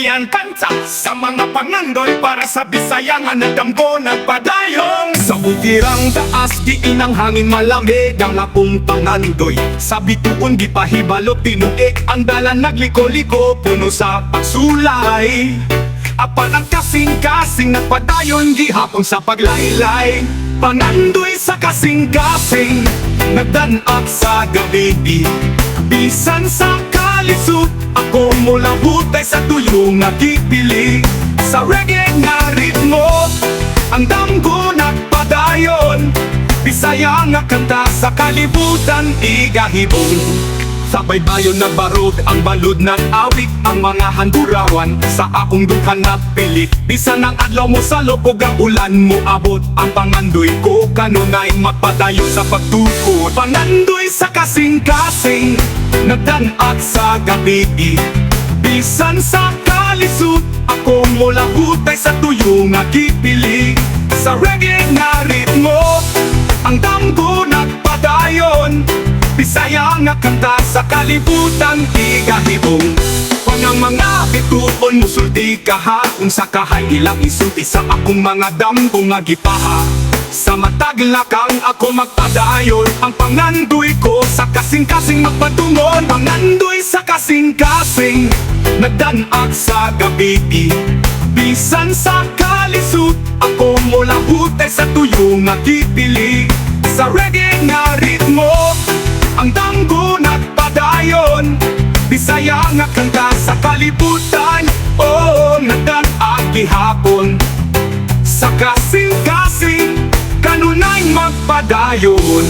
Yan kanta sa mga pangandoy para sa Bisaya nga nadamgo nagpadayong. Sa bukirang taas diin ang hangin malamig ang akong pangandoy. Sa bituon di pahibalo tinuik ang dalan nagliko-liko puno sa pagsulay. Apan ang kasing-kasing nagpadayon gihapon sa paglaylay. Pangandoy sa kasing-kasing nagdanap sa gabi. Bisan sa kalisod ako mula butay sa tuyo nga kipili. Sa reggae nga ritmo ang damgo nagpadayon. Bisaya nga kanta sa kalibutan igahibong. Sa baybayon nagbarog ang balud ng awit ang mga handurawan sa akong dukan na pilit. Bisan ang adlaw mo sa lupog ang ulan mo abot ang pangandoy ko kanunay magpadayon sa pagtukod. Pangandoy sa kasing-kasing nagdanat sa gabi. Bisan sa kalisod ako mula hutay sa tuyo nga kipili. Sa reggae nga ritmo ang damgo nagpadayon. Bisaya nga kanta sa kalibutan igahibong. Pag ang mga bituon musulti kahapon sa kahay ilang isulti sa akong mga damgo nga gipaha. Sa matag lakang ako magpadayon ang pangandoy ko sa kasing-kasing magpatungon. Pangandoy sa kasing-kasing nagdanat sa gabi. Bisan sa kalisod ako mula hutay sa tuyo nga kipili. Sa reggae nga ritmo ang damgo nagpadayon. Bisaya nga kanta sa kalibutan. Oh, nagdanat gihapon sa kasing-kasing kanunay magpadayon.